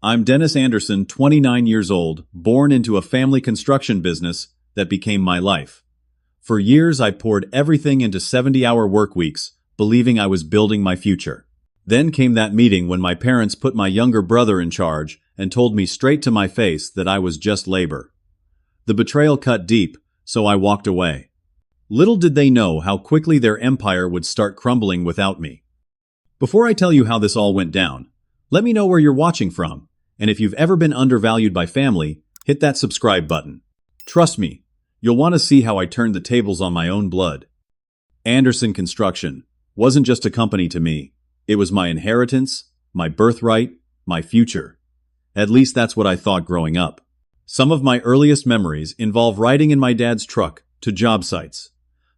I'm Dennis Anderson, 29 years old, born into a family construction business that became my life. For years, I poured everything into 70-hour work weeks, believing I was building my future. Then came that meeting when my parents put my younger brother in charge and told me straight to my face that I was just labor. The betrayal cut deep, so I walked away. Little did they know how quickly their empire would start crumbling without me. Before I tell you how this all went down, let me know where you're watching from, and if you've ever been undervalued by family, hit that subscribe button. Trust me, you'll want to see how I turned the tables on my own blood. Anderson Construction wasn't just a company to me. It was my inheritance, my birthright, my future. At least that's what I thought growing up. Some of my earliest memories involve riding in my dad's truck to job sites.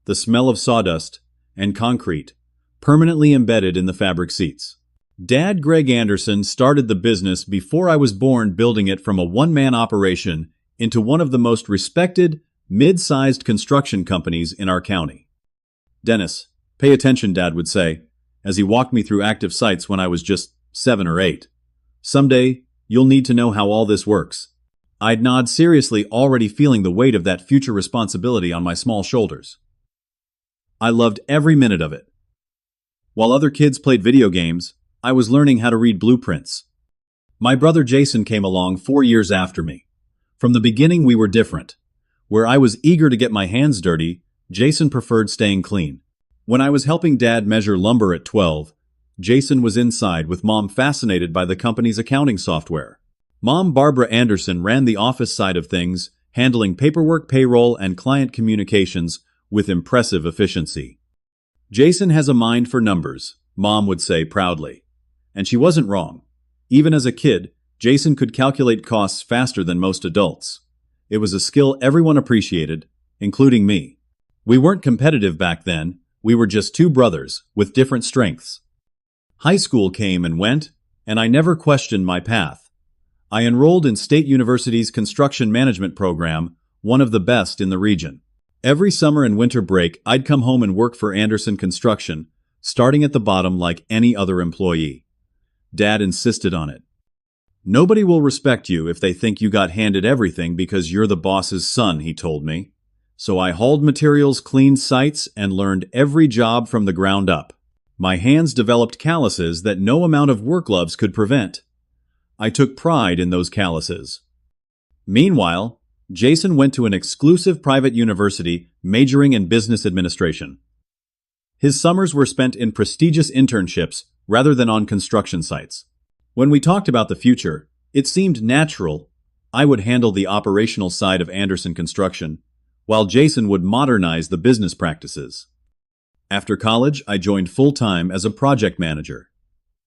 The smell of sawdust and concrete, permanently embedded in the fabric seats. Dad Greg Anderson started the business before I was born, building it from a one-man operation into one of the most respected, mid-sized construction companies in our county. "Dennis, pay attention," Dad would say, as he walked me through active sites when I was just 7 or 8. "Someday, you'll need to know how all this works." I'd nod seriously, already feeling the weight of that future responsibility on my small shoulders. I loved every minute of it. While other kids played video games, I was learning how to read blueprints. My brother Jason came along 4 years after me. From the beginning, we were different. Where I was eager to get my hands dirty, Jason preferred staying clean. When I was helping Dad measure lumber at 12, Jason was inside with Mom, fascinated by the company's accounting software. Mom, Barbara Anderson, ran the office side of things, handling paperwork, payroll, and client communications with impressive efficiency. "Jason has a mind for numbers," Mom would say proudly. And she wasn't wrong. Even as a kid, Jason could calculate costs faster than most adults. It was a skill everyone appreciated, including me. We weren't competitive back then. We were just two brothers with different strengths. High school came and went, and I never questioned my path. I enrolled in State University's construction management program, one of the best in the region. Every summer and winter break, I'd come home and work for Anderson Construction, starting at the bottom like any other employee. Dad insisted on it. "Nobody will respect you if they think you got handed everything because you're the boss's son," he told me. So I hauled materials, cleaned sites, and learned every job from the ground up. My hands developed calluses that no amount of work gloves could prevent. I took pride in those calluses. Meanwhile, Jason went to an exclusive private university majoring in business administration. His summers were spent in prestigious internships rather than on construction sites. When we talked about the future, it seemed natural I would handle the operational side of Anderson Construction, while Jason would modernize the business practices. After college, I joined full-time as a project manager.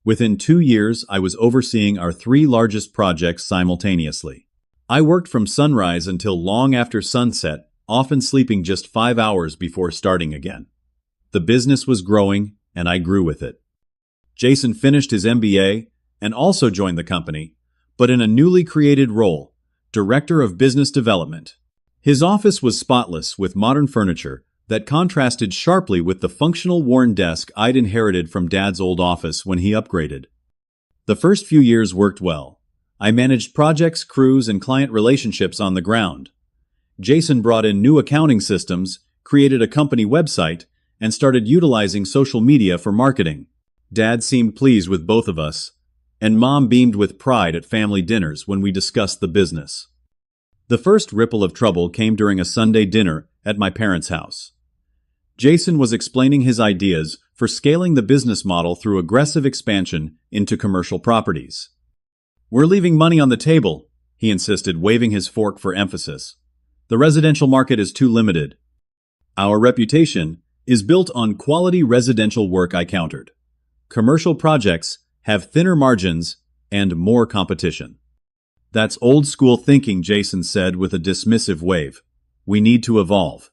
Within 2 years, I was overseeing our 3 largest projects simultaneously. I worked from sunrise until long after sunset, often sleeping just 5 hours before starting again. The business was growing, and I grew with it. Jason finished his MBA and also joined the company, but in a newly created role, Director of Business Development. His office was spotless with modern furniture that contrasted sharply with the functional worn desk I'd inherited from Dad's old office when he upgraded. The first few years worked well. I managed projects, crews, and client relationships on the ground. Jason brought in new accounting systems, created a company website, and started utilizing social media for marketing. Dad seemed pleased with both of us, and Mom beamed with pride at family dinners when we discussed the business. The first ripple of trouble came during a Sunday dinner at my parents' house. Jason was explaining his ideas for scaling the business model through aggressive expansion into commercial properties. "We're leaving money on the table," he insisted, waving his fork for emphasis. "The residential market is too limited. Our reputation is built on quality residential work," I countered. "Commercial projects have thinner margins and more competition." "That's old school thinking," Jason said with a dismissive wave. "We need to evolve."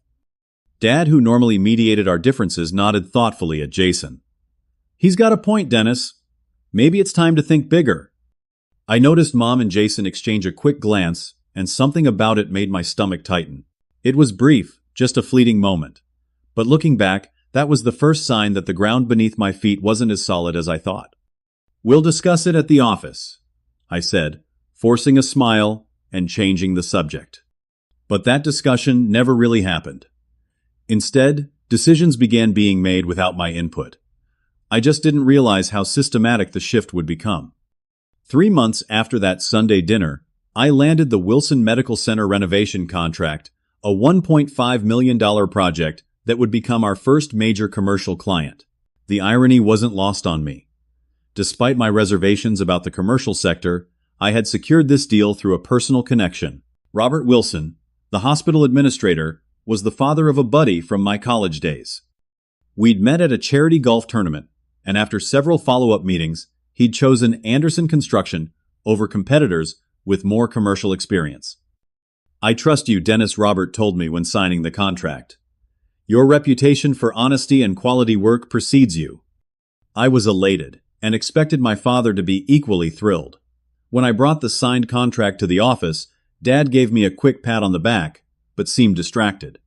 Dad, who normally mediated our differences, nodded thoughtfully at Jason. "He's got a point, Dennis. Maybe it's time to think bigger." I noticed Mom and Jason exchange a quick glance, and something about it made my stomach tighten. It was brief, just a fleeting moment. But looking back, that was the first sign that the ground beneath my feet wasn't as solid as I thought. "We'll discuss it at the office. I said, forcing a smile and changing the subject. But that discussion never really happened. Instead, decisions began being made without my input. I just didn't realize how systematic the shift would become. 3 months after that Sunday dinner, I landed the Wilson Medical Center renovation contract, a $1.5 million project that would become our first major commercial client. The irony wasn't lost on me. Despite my reservations about the commercial sector, I had secured this deal through a personal connection. Robert Wilson, the hospital administrator, was the father of a buddy from my college days. We'd met at a charity golf tournament, and after several follow-up meetings, he'd chosen Anderson Construction over competitors with more commercial experience. "I trust you," Dennis Robert told me when signing the contract. "Your reputation for honesty and quality work precedes you." I was elated and expected my father to be equally thrilled. When I brought the signed contract to the office, Dad gave me a quick pat on the back, but seemed distracted.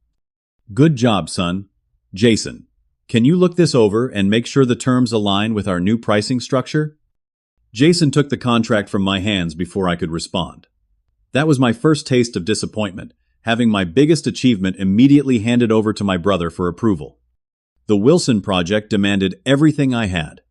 "Good job, son. Jason, can you look this over and make sure the terms align with our new pricing structure?" Jason took the contract from my hands before I could respond. That was my first taste of disappointment, having my biggest achievement immediately handed over to my brother for approval. The Wilson project demanded everything I had.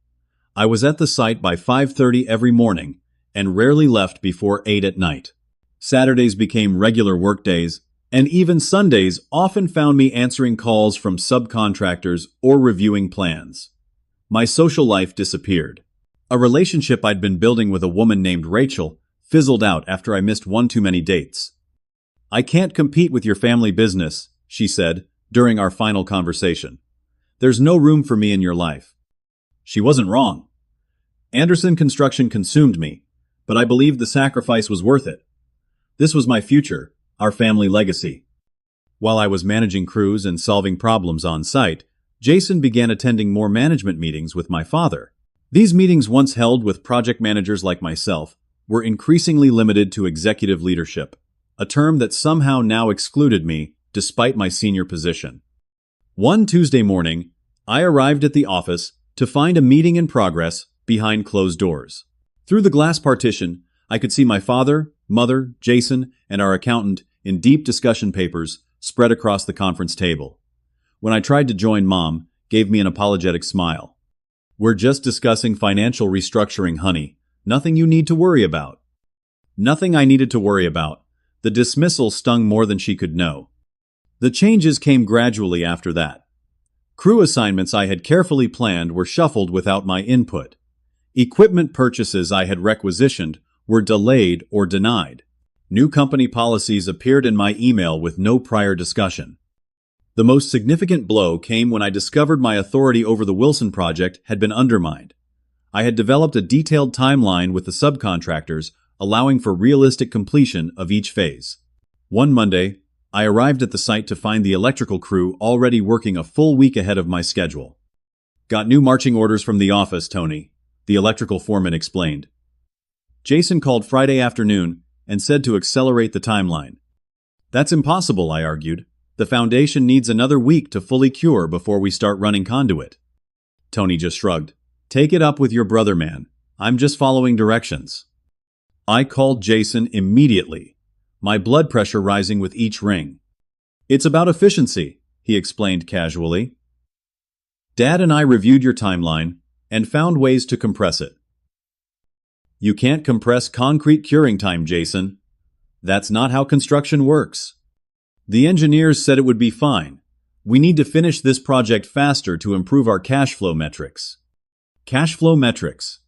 I was at the site by 5:30 every morning and rarely left before 8 at night. Saturdays became regular workdays, and even Sundays often found me answering calls from subcontractors or reviewing plans. My social life disappeared. A relationship I'd been building with a woman named Rachel fizzled out after I missed one too many dates. "I can't compete with your family business," she said during our final conversation. "There's no room for me in your life." She wasn't wrong. Anderson Construction consumed me, but I believed the sacrifice was worth it. This was my future, our family legacy. While I was managing crews and solving problems on site, Jason began attending more management meetings with my father. These meetings, once held with project managers like myself, were increasingly limited to executive leadership, a term that somehow now excluded me despite my senior position. One Tuesday morning, I arrived at the office to find a meeting in progress behind closed doors. Through the glass partition, I could see my father, mother, Jason, and our accountant in deep discussion papers spread across the conference table. When I tried to join, Mom gave me an apologetic smile. "We're just discussing financial restructuring, honey. Nothing you need to worry about." Nothing I needed to worry about. The dismissal stung more than she could know. The changes came gradually after that. Crew assignments I had carefully planned were shuffled without my input. Equipment purchases I had requisitioned were delayed or denied. New company policies appeared in my email with no prior discussion. The most significant blow came when I discovered my authority over the Wilson project had been undermined. I had developed a detailed timeline with the subcontractors, allowing for realistic completion of each phase. One Monday, I arrived at the site to find the electrical crew already working a full week ahead of my schedule. "Got new marching orders from the office, Tony," the electrical foreman explained. Jason called Friday afternoon and said to accelerate the timeline. "That's impossible," I argued. "The foundation needs another week to fully cure before we start running conduit." Tony just shrugged. "Take it up with your brother, man. I'm just following directions." I called Jason immediately, my blood pressure rising with each ring. "It's about efficiency," he explained casually. "Dad and I reviewed your timeline and found ways to compress it." "You can't compress concrete curing time, Jason. That's not how construction works. The engineers said it would be fine. We need to finish this project faster to improve our cash flow metrics." Cash flow metrics.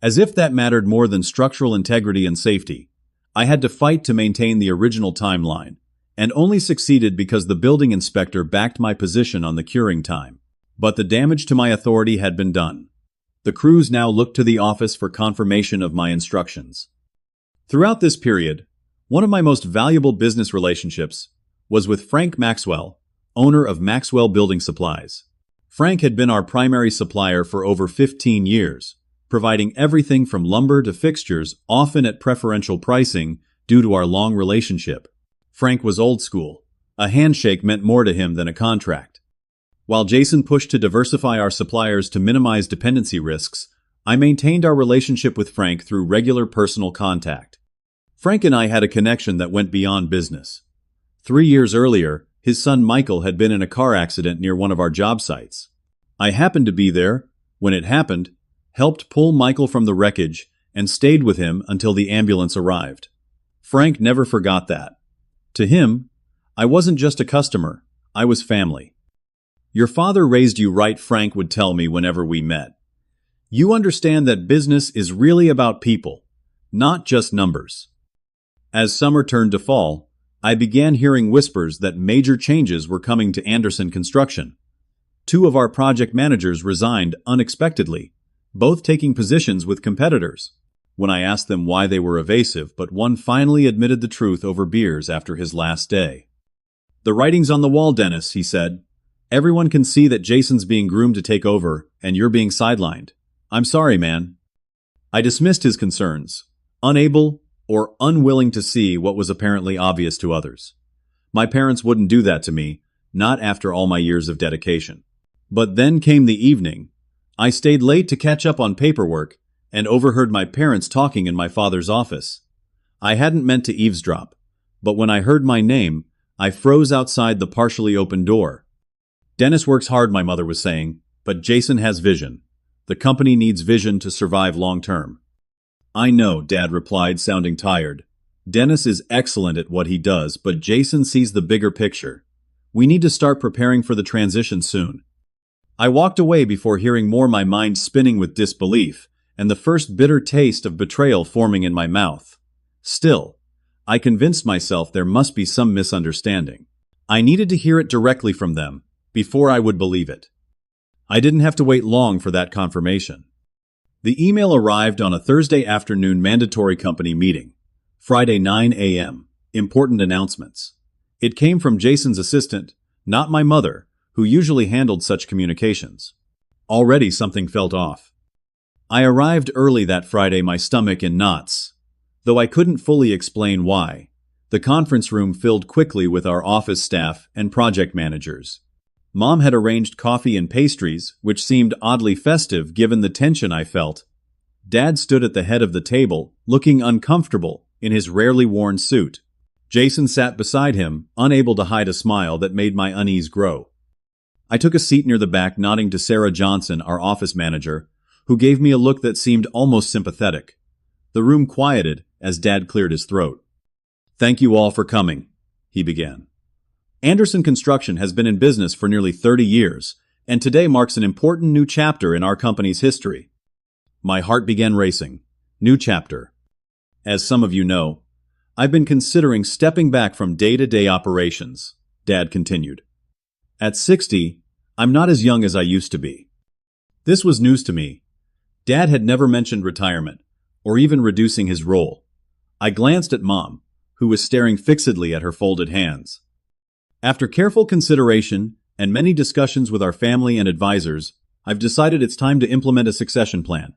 As if that mattered more than structural integrity and safety. I had to fight to maintain the original timeline, and only succeeded because the building inspector backed my position on the curing time. But the damage to my authority had been done. The crews now looked to the office for confirmation of my instructions. Throughout this period, one of my most valuable business relationships was with Frank Maxwell, owner of Maxwell Building Supplies. Frank had been our primary supplier for over 15 years, providing everything from lumber to fixtures, often at preferential pricing due to our long relationship. Frank was old school. A handshake meant more to him than a contract. While Jason pushed to diversify our suppliers to minimize dependency risks, I maintained our relationship with Frank through regular personal contact. Frank and I had a connection that went beyond business. 3 years earlier, his son Michael had been in a car accident near one of our job sites. I happened to be there when it happened, helped pull Michael from the wreckage, and stayed with him until the ambulance arrived. Frank never forgot that. To him, I wasn't just a customer, I was family. "Your father raised you right," Frank would tell me whenever we met. "You understand that business is really about people, not just numbers." As summer turned to fall, I began hearing whispers that major changes were coming to Anderson Construction. 2 of our project managers resigned unexpectedly, both taking positions with competitors. When I asked them why, they were evasive, but one finally admitted the truth over beers after his last day. "The writing's on the wall, Dennis," he said. "Everyone can see that Jason's being groomed to take over, and you're being sidelined. I'm sorry, man." I dismissed his concerns, unable or unwilling to see what was apparently obvious to others. My parents wouldn't do that to me, not after all my years of dedication. But then came the evening. I stayed late to catch up on paperwork and overheard my parents talking in my father's office. I hadn't meant to eavesdrop, but when I heard my name, I froze outside the partially open door. "Dennis works hard," my mother was saying, "but Jason has vision. The company needs vision to survive long term." "I know," Dad replied, sounding tired. "Dennis is excellent at what he does, but Jason sees the bigger picture. We need to start preparing for the transition soon." I walked away before hearing more, my mind spinning with disbelief, and the first bitter taste of betrayal forming in my mouth. Still, I convinced myself there must be some misunderstanding. I needed to hear it directly from them, before I would believe it. I didn't have to wait long for that confirmation. The email arrived on a Thursday afternoon mandatory company meeting. Friday 9 a.m. Important announcements. It came from Jason's assistant, not my mother, who usually handled such communications. Already something felt off. I arrived early that Friday, my stomach in knots. Though I couldn't fully explain why, the conference room filled quickly with our office staff and project managers. Mom had arranged coffee and pastries, which seemed oddly festive given the tension I felt. Dad stood at the head of the table, looking uncomfortable in his rarely worn suit. Jason sat beside him, unable to hide a smile that made my unease grow. I took a seat near the back, nodding to Sarah Johnson, our office manager, who gave me a look that seemed almost sympathetic. The room quieted as Dad cleared his throat. "Thank you all for coming," he began. "Anderson Construction has been in business for nearly 30 years, and today marks an important new chapter in our company's history." My heart began racing. New chapter. "As some of you know, I've been considering stepping back from day-to-day operations," Dad continued. "At 60, I'm not as young as I used to be." This was news to me. Dad had never mentioned retirement, or even reducing his role. I glanced at Mom, who was staring fixedly at her folded hands. "After careful consideration and many discussions with our family and advisors, I've decided it's time to implement a succession plan."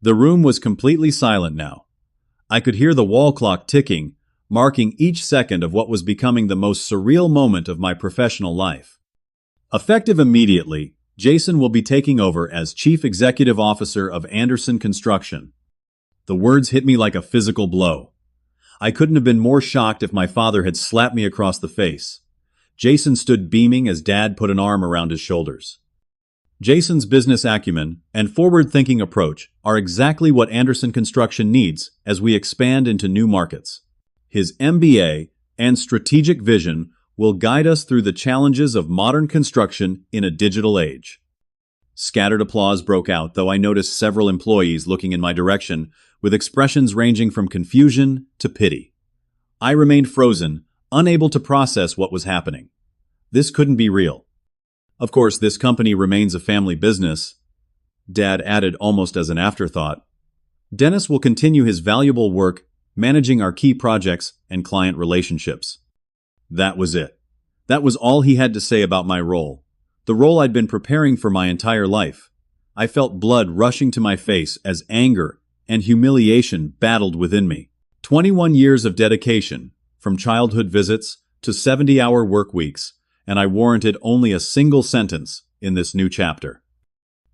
The room was completely silent now. I could hear the wall clock ticking, marking each second of what was becoming the most surreal moment of my professional life. Effective immediately, Jason will be taking over as Chief Executive Officer of Anderson Construction. The words hit me like a physical blow. I couldn't have been more shocked if my father had slapped me across the face. Jason stood beaming as Dad put an arm around his shoulders. Jason's business acumen and forward-thinking approach are exactly what Anderson Construction needs as we expand into new markets. His MBA and strategic vision will guide us through the challenges of modern construction in a digital age. Scattered applause broke out, though I noticed several employees looking in my direction with expressions ranging from confusion to pity. I remained frozen, unable to process what was happening. This couldn't be real. "Of course, this company remains a family business," Dad added almost as an afterthought. "Dennis will continue his valuable work managing our key projects and client relationships." That was it. That was all he had to say about my role. The role I'd been preparing for my entire life. I felt blood rushing to my face as anger and humiliation battled within me. 21 years of dedication, from childhood visits to 70-hour work weeks, and I warranted only a single sentence in this new chapter.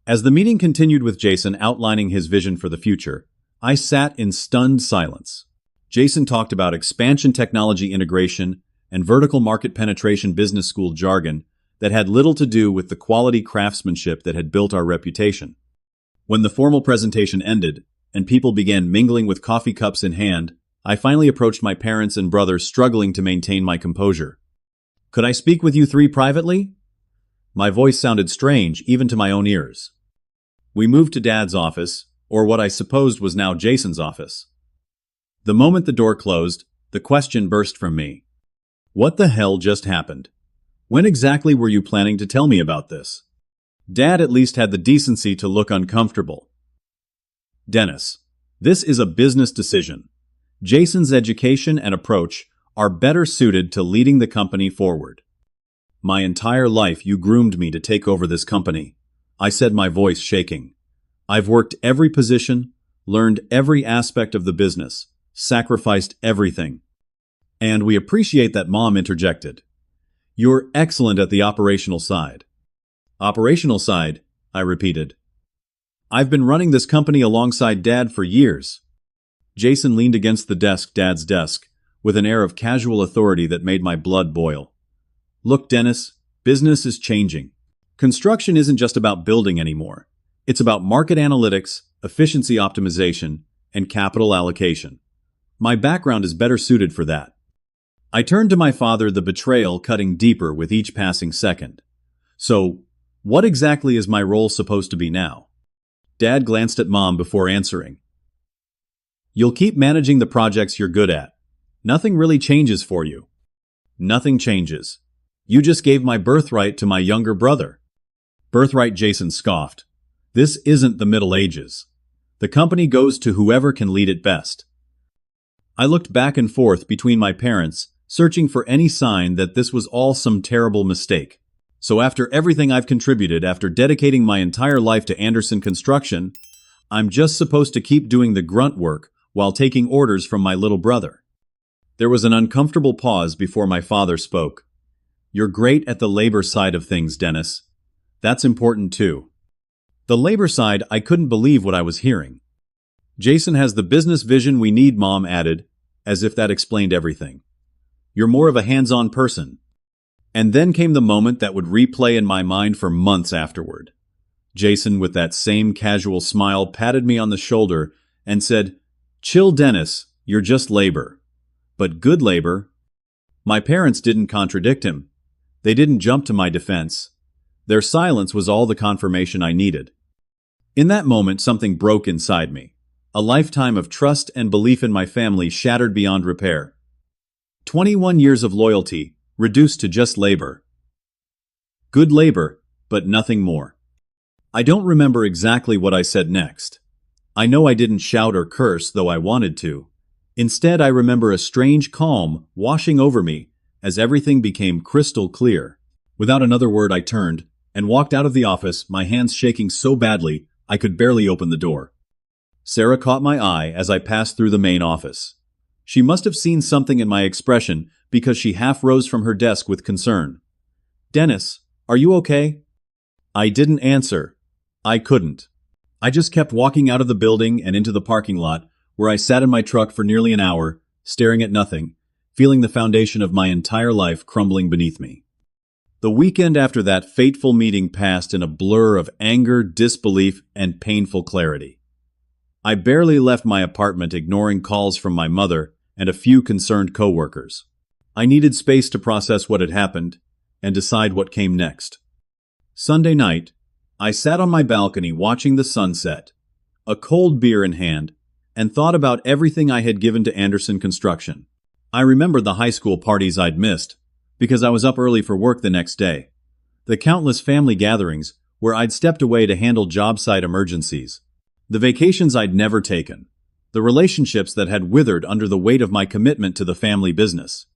As the meeting continued with Jason outlining his vision for the future, I sat in stunned silence. Jason talked about expansion technology integration and vertical market penetration business school jargon that had little to do with the quality craftsmanship that had built our reputation. When the formal presentation ended, and people began mingling with coffee cups in hand, I finally approached my parents and brother, struggling to maintain my composure. "Could I speak with you three privately?" My voice sounded strange, even to my own ears. We moved to Dad's office, or what I supposed was now Jason's office. The moment the door closed, the question burst from me. What the hell just happened? When exactly were you planning to tell me about this? Dad at least had the decency to look uncomfortable. "Dennis, this is a business decision. Jason's education and approach are better suited to leading the company forward. My entire life you groomed me to take over this company," I said, my voice shaking. "I've worked every position, learned every aspect of the business, sacrificed everything." "And we appreciate that," Mom interjected. "You're excellent at the operational side." "Operational side," I repeated. "I've been running this company alongside Dad for years." Jason leaned against Dad's desk, with an air of casual authority that made my blood boil. "Look, Dennis, business is changing. Construction isn't just about building anymore. It's about market analytics, efficiency optimization, and capital allocation. My background is better suited for that." I turned to my father, the betrayal cutting deeper with each passing second. "So, what exactly is my role supposed to be now?" Dad glanced at Mom before answering. "You'll keep managing the projects you're good at. Nothing really changes for you." "Nothing changes. You just gave my birthright to my younger brother." "Birthright?" Jason scoffed. "This isn't the Middle Ages. The company goes to whoever can lead it best." I looked back and forth between my parents, searching for any sign that this was all some terrible mistake. "So after everything I've contributed, after dedicating my entire life to Anderson Construction, I'm just supposed to keep doing the grunt work while taking orders from my little brother?" There was an uncomfortable pause before my father spoke. "You're great at the labor side of things, Dennis. That's important too." The labor side? I couldn't believe what I was hearing. "Jason has the business vision we need," Mom added, as if that explained everything. "You're more of a hands-on person." And then came the moment that would replay in my mind for months afterward. Jason, with that same casual smile, patted me on the shoulder and said, "Chill, Dennis, you're just labor. But good labor." My parents didn't contradict him. They didn't jump to my defense. Their silence was all the confirmation I needed. In that moment, something broke inside me. A lifetime of trust and belief in my family shattered beyond repair. 21 years of loyalty, reduced to just labor. Good labor, but nothing more. I don't remember exactly what I said next. I know I didn't shout or curse, though I wanted to. Instead, I remember a strange calm washing over me as everything became crystal clear. Without another word, I turned and walked out of the office, my hands shaking so badly I could barely open the door. Sarah caught my eye as I passed through the main office. She must have seen something in my expression because she half rose from her desk with concern. "Dennis, are you okay?" I didn't answer. I couldn't. I just kept walking out of the building and into the parking lot, where I sat in my truck for nearly an hour, staring at nothing, feeling the foundation of my entire life crumbling beneath me. The weekend after that fateful meeting passed in a blur of anger, disbelief, and painful clarity. I barely left my apartment, ignoring calls from my mother and a few concerned coworkers. I needed space to process what had happened and decide what came next. Sunday night, I sat on my balcony watching the sunset, a cold beer in hand, and thought about everything I had given to Anderson Construction. I remembered the high school parties I'd missed, because I was up early for work the next day. The countless family gatherings where I'd stepped away to handle job site emergencies. The vacations I'd never taken. The relationships that had withered under the weight of my commitment to the family business.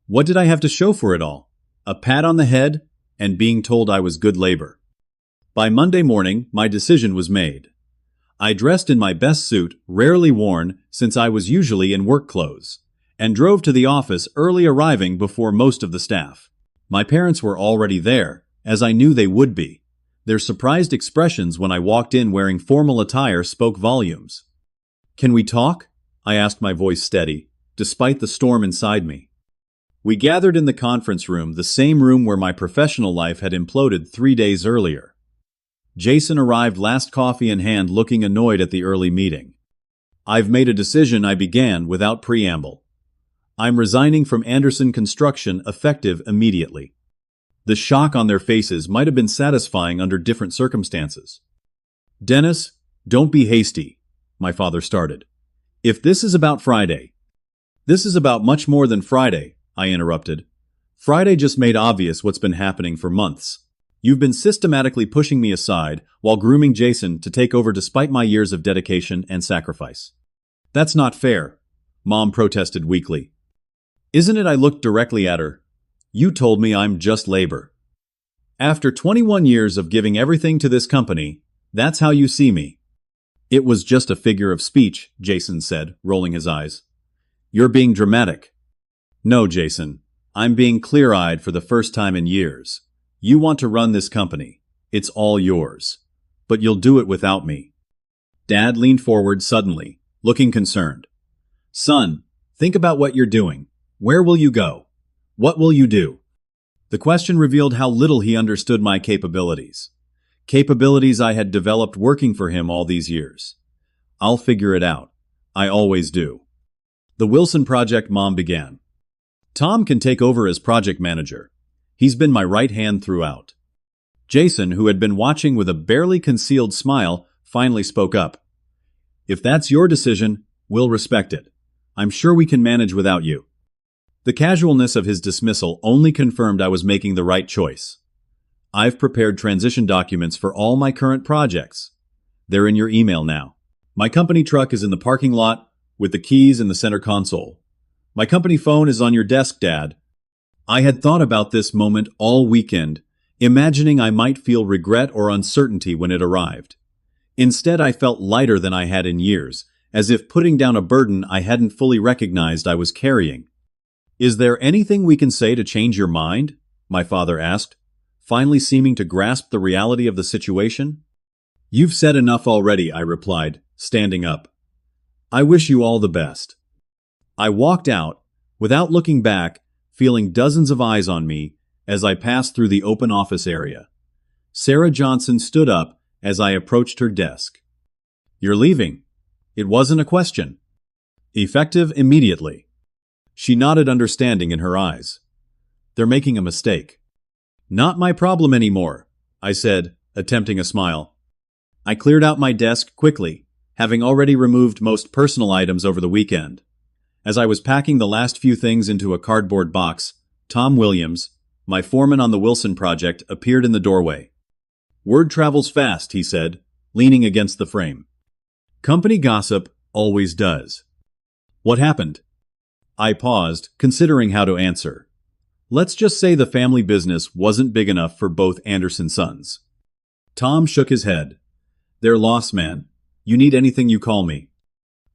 What did I have to show for it all? A pat on the head and being told I was good labor. By Monday morning, my decision was made. I dressed in my best suit, rarely worn since I was usually in work clothes, and drove to the office early, arriving before most of the staff. My parents were already there, as I knew they would be. Their surprised expressions when I walked in wearing formal attire spoke volumes. "Can we talk?" I asked, my voice steady, despite the storm inside me. We gathered in the conference room, the same room where my professional life had imploded 3 days earlier. Jason arrived, last coffee in hand, looking annoyed at the early meeting. "I've made a decision," I began without preamble. "I'm resigning from Anderson Construction, effective immediately." The shock on their faces might have been satisfying under different circumstances. "Dennis, don't be hasty," my father started. "If this is about Friday—" "This is about much more than Friday," I interrupted. "Friday just made obvious what's been happening for months. You've been systematically pushing me aside while grooming Jason to take over despite my years of dedication and sacrifice." "That's not fair," Mom protested weakly. "Isn't it?" I looked directly at her. "You told me I'm just labor. After 21 years of giving everything to this company, that's how you see me." "It was just a figure of speech," Jason said, rolling his eyes. "You're being dramatic." "No, Jason. I'm being clear-eyed for the first time in years. You want to run this company. It's all yours. But you'll do it without me." Dad leaned forward suddenly, looking concerned. "Son, think about what you're doing. Where will you go? What will you do?" The question revealed how little he understood my capabilities. Capabilities I had developed working for him all these years. "I'll figure it out. I always do." "The Wilson project," Mom began. "Tom can take over as project manager. He's been my right hand throughout." Jason, who had been watching with a barely concealed smile, finally spoke up. "If that's your decision, we'll respect it. I'm sure we can manage without you." The casualness of his dismissal only confirmed I was making the right choice. "I've prepared transition documents for all my current projects. They're in your email now. My company truck is in the parking lot with the keys in the center console. My company phone is on your desk, Dad." I had thought about this moment all weekend, imagining I might feel regret or uncertainty when it arrived. Instead, I felt lighter than I had in years, as if putting down a burden I hadn't fully recognized I was carrying. "Is there anything we can say to change your mind?" my father asked, finally seeming to grasp the reality of the situation. "You've said enough already," I replied, standing up. "I wish you all the best." I walked out, without looking back, feeling dozens of eyes on me as I passed through the open office area. Sarah Johnson stood up as I approached her desk. "You're leaving?" It wasn't a question. "Effective immediately." She nodded, understanding in her eyes. "They're making a mistake." "Not my problem anymore," I said, attempting a smile. I cleared out my desk quickly, having already removed most personal items over the weekend. As I was packing the last few things into a cardboard box, Tom Williams, my foreman on the Wilson project, appeared in the doorway. "Word travels fast," he said, leaning against the frame. "Company gossip always does." "What happened?" I paused, considering how to answer. Let's just say the family business wasn't big enough for both Anderson sons. Tom shook his head. "They're lost, man. You need anything, you call me."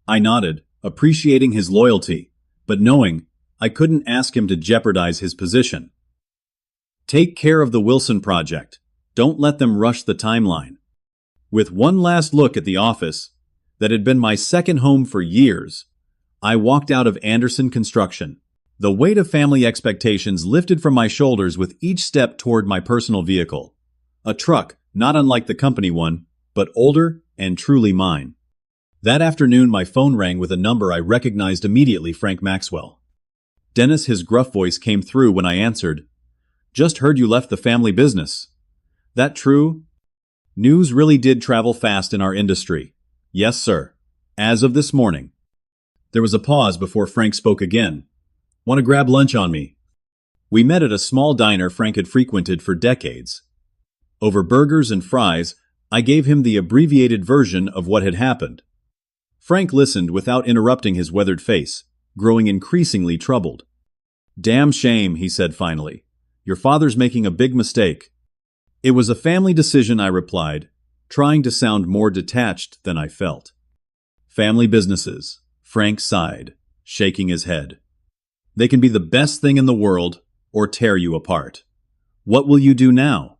I nodded, appreciating his loyalty, but knowing I couldn't ask him to jeopardize his position. "Take care of the Wilson project. Don't let them rush the timeline." With one last look at the office, that had been my second home for years, I walked out of Anderson Construction. The weight of family expectations lifted from my shoulders with each step toward my personal vehicle. A truck, not unlike the company one, but older and truly mine. That afternoon, my phone rang with a number I recognized immediately: Frank Maxwell. "Dennis," his gruff voice came through when I answered. "Just heard you left the family business." "That true?" News really did travel fast in our industry. "Yes, sir. As of this morning." There was a pause before Frank spoke again. "Want to grab lunch on me?" We met at a small diner Frank had frequented for decades. Over burgers and fries, I gave him the abbreviated version of what had happened. Frank listened without interrupting, his weathered face growing increasingly troubled. "Damn shame," he said finally. "Your father's making a big mistake." "It was a family decision," I replied, trying to sound more detached than I felt. "Family businesses," Frank sighed, shaking his head. "They can be the best thing in the world or tear you apart. What will you do now?"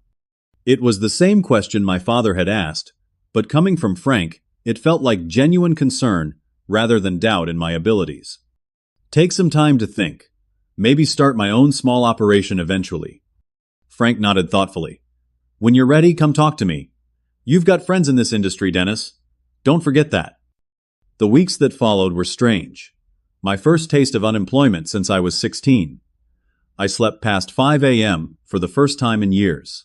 It was the same question my father had asked, but coming from Frank, it felt like genuine concern rather than doubt in my abilities. Take some time to think. Maybe start my own small operation eventually. Frank nodded thoughtfully. When you're ready, come talk to me. You've got friends in this industry, Dennis. Don't forget that. The weeks that followed were strange. My first taste of unemployment since I was 16. I slept past 5 a.m. for the first time in years.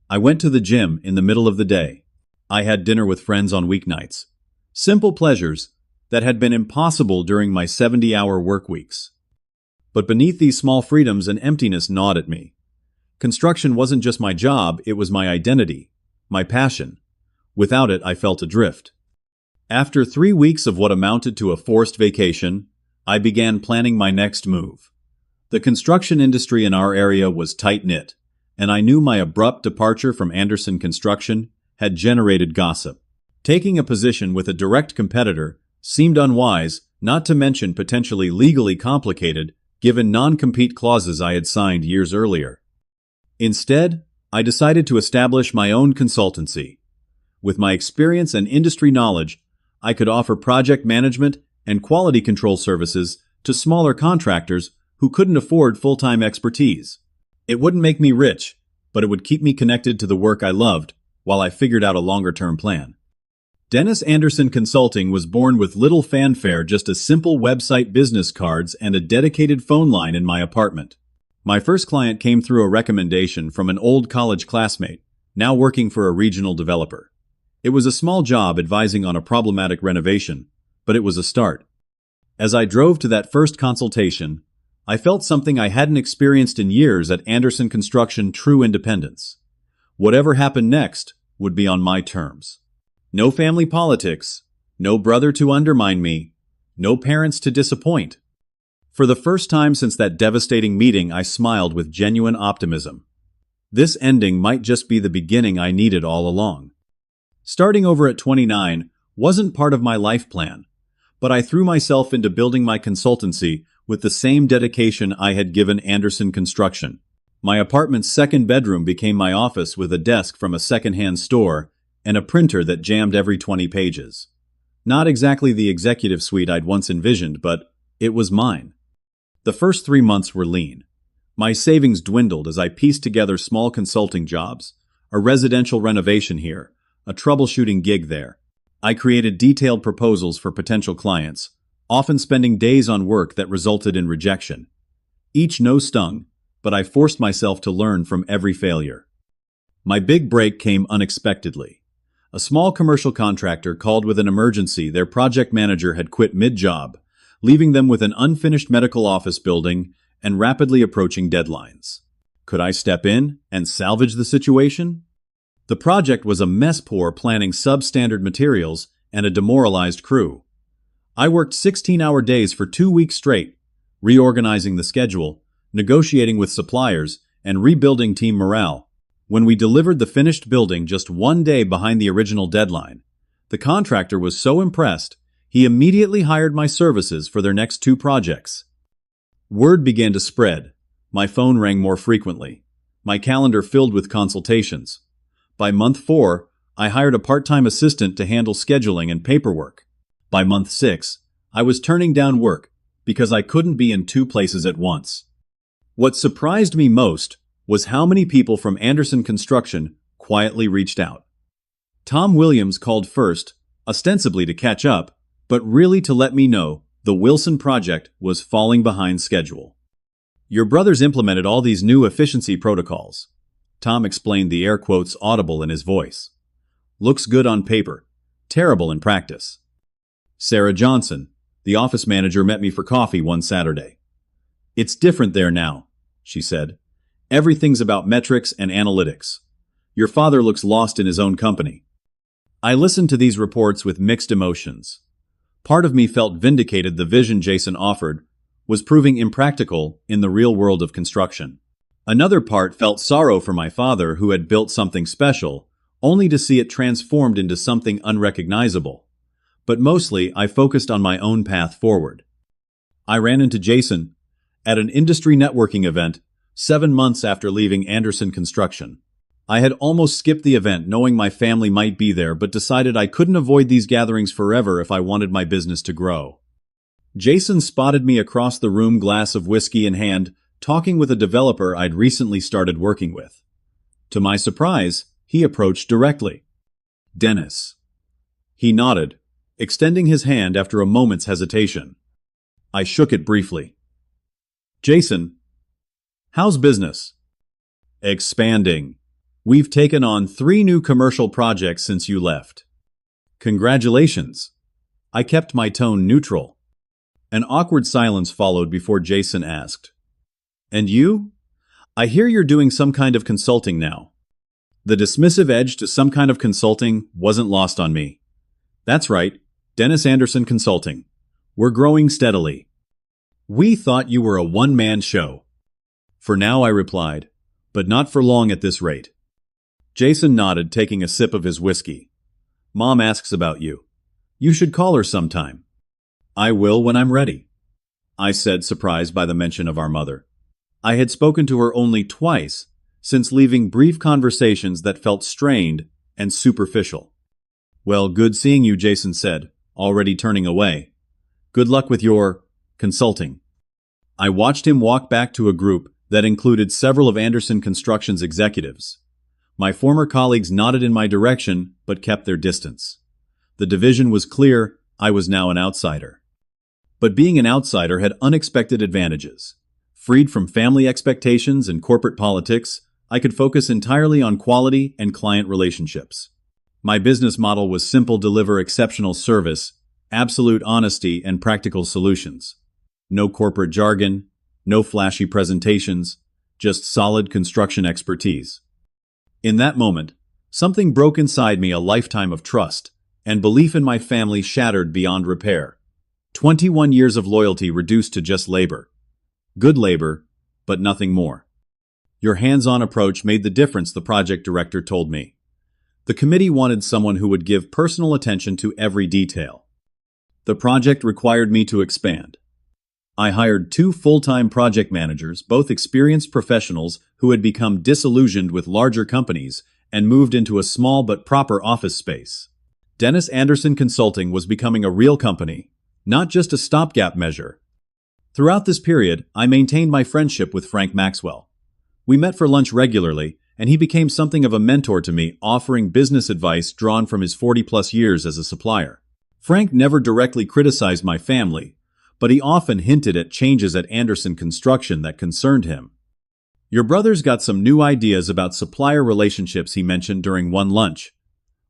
I went to the gym in the middle of the day. I had dinner with friends on weeknights. Simple pleasures that had been impossible during my 70-hour work weeks. But beneath these small freedoms, an emptiness gnawed at me. Construction wasn't just my job, it was my identity, my passion. Without it, I felt adrift. After 3 weeks of what amounted to a forced vacation, I began planning my next move. The construction industry in our area was tight-knit, and I knew my abrupt departure from Anderson Construction had generated gossip. Taking a position with a direct competitor seemed unwise, not to mention potentially legally complicated, given non-compete clauses I had signed years earlier. Instead, I decided to establish my own consultancy. With my experience and industry knowledge, I could offer project management and quality control services to smaller contractors who couldn't afford full-time expertise. It wouldn't make me rich, but it would keep me connected to the work I loved while I figured out a longer-term plan. Dennis Anderson Consulting was born with little fanfare, just a simple website, business cards, and a dedicated phone line in my apartment. My first client came through a recommendation from an old college classmate, now working for a regional developer. It was a small job advising on a problematic renovation, but it was a start. As I drove to that first consultation, I felt something I hadn't experienced in years at Anderson Construction: true independence. Whatever happened next would be on my terms. No family politics, no brother to undermine me, no parents to disappoint. For the first time since that devastating meeting, I smiled with genuine optimism. This ending might just be the beginning I needed all along. Starting over at 29 wasn't part of my life plan, but I threw myself into building my consultancy with the same dedication I had given Anderson Construction. My apartment's second bedroom became my office, with a desk from a secondhand store and a printer that jammed every 20 pages. Not exactly the executive suite I'd once envisioned, but it was mine. The first 3 months were lean. My savings dwindled as I pieced together small consulting jobs, a residential renovation here, a troubleshooting gig there. I created detailed proposals for potential clients, often spending days on work that resulted in rejection. Each no stung, but I forced myself to learn from every failure. My big break came unexpectedly. A small commercial contractor called with an emergency. Their project manager had quit mid-job, leaving them with an unfinished medical office building and rapidly approaching deadlines. Could I step in and salvage the situation? The project was a mess, poor planning, substandard materials, and a demoralized crew. I worked 16-hour days for 2 weeks straight, reorganizing the schedule, negotiating with suppliers, and rebuilding team morale. When we delivered the finished building just 1 day behind the original deadline, the contractor was so impressed, he immediately hired my services for their next 2 projects. Word began to spread. My phone rang more frequently. My calendar filled with consultations. By month 4, I hired a part-time assistant to handle scheduling and paperwork. By month 6, I was turning down work because I couldn't be in 2 places at once. What surprised me most was how many people from Anderson Construction quietly reached out. Tom Williams called first, ostensibly to catch up, but really to let me know the Wilson project was falling behind schedule. Your brother's implemented all these new efficiency protocols. Tom explained, the air quotes audible in his voice. Looks good on paper, terrible in practice. Sarah Johnson, the office manager, met me for coffee one Saturday. It's different there now, she said. Everything's about metrics and analytics. Your father looks lost in his own company. I listened to these reports with mixed emotions. Part of me felt vindicated. The vision Jason offered was proving impractical in the real world of construction. Another part felt sorrow for my father, who had built something special, only to see it transformed into something unrecognizable. But mostly, I focused on my own path forward. I ran into Jason at an industry networking event 7 months after leaving Anderson Construction. I had almost skipped the event knowing my family might be there, but decided I couldn't avoid these gatherings forever if I wanted my business to grow. Jason spotted me across the room, glass of whiskey in hand, talking with a developer I'd recently started working with. To my surprise, he approached directly. "Dennis." He nodded, extending his hand after a moment's hesitation. I shook it briefly. "Jason, how's business?" "Expanding. We've taken on 3 new commercial projects since you left." "Congratulations." I kept my tone neutral. An awkward silence followed before Jason asked, "And you? I hear you're doing some kind of consulting now." The dismissive edge to "some kind of consulting" wasn't lost on me. "That's right, Dennis Anderson Consulting. We're growing steadily." "We thought you were a one-man show." "For now," I replied, "but not for long at this rate." Jason nodded, taking a sip of his whiskey. "Mom asks about you. You should call her sometime." "I will when I'm ready," I said, surprised by the mention of our mother. I had spoken to her only twice since leaving brief conversations that felt strained and superficial. "Well, good seeing you," Jason said, already turning away. "Good luck with your consulting." I watched him walk back to a group that included several of Anderson Construction's executives. My former colleagues nodded in my direction but kept their distance. The division was clear. I was now an outsider. But being an outsider had unexpected advantages. Freed from family expectations and corporate politics, I could focus entirely on quality and client relationships. My business model was simple: deliver exceptional service, absolute honesty, and practical solutions. No corporate jargon, no flashy presentations, just solid construction expertise. In that moment, something broke inside me, a lifetime of trust and belief in my family shattered beyond repair. 21 years of loyalty reduced to just labor. Good labor, but nothing more. "Your hands-on approach made the difference," the project director told me. The committee wanted someone who would give personal attention to every detail. The project required me to expand. I hired 2 full-time project managers, both experienced professionals who had become disillusioned with larger companies and moved into a small but proper office space. Dennis Anderson Consulting was becoming a real company, not just a stopgap measure. Throughout this period, I maintained my friendship with Frank Maxwell. We met for lunch regularly, and he became something of a mentor to me, offering business advice drawn from his 40-plus years as a supplier. Frank never directly criticized my family, but he often hinted at changes at Anderson Construction that concerned him. "Your brother's got some new ideas about supplier relationships," he mentioned during one lunch.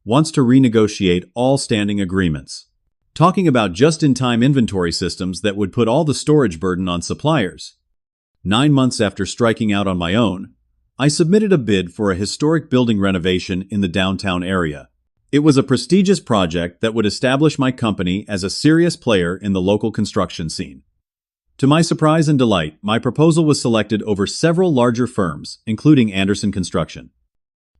"Wants to renegotiate all standing agreements. Talking about just-in-time inventory systems that would put all the storage burden on suppliers." 9 months after striking out on my own, I submitted a bid for a historic building renovation in the downtown area. It was a prestigious project that would establish my company as a serious player in the local construction scene. To my surprise and delight, my proposal was selected over several larger firms, including Anderson Construction.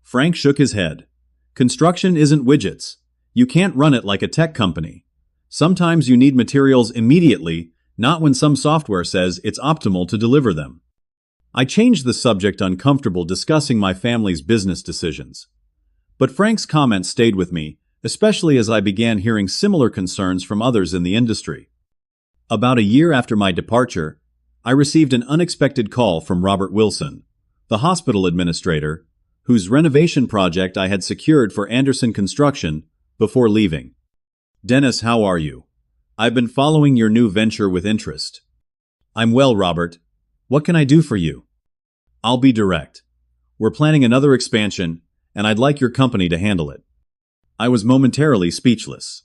Frank shook his head. "Construction isn't widgets. You can't run it like a tech company. Sometimes you need materials immediately, not when some software says it's optimal to deliver them." I changed the subject, uncomfortable discussing my family's business decisions. But Frank's comments stayed with me, especially as I began hearing similar concerns from others in the industry. About a year after my departure, I received an unexpected call from Robert Wilson, the hospital administrator, whose renovation project I had secured for Anderson Construction before leaving. "Dennis, how are you? I've been following your new venture with interest." "I'm well, Robert. What can I do for you?" "I'll be direct. We're planning another expansion, and I'd like your company to handle it." I was momentarily speechless.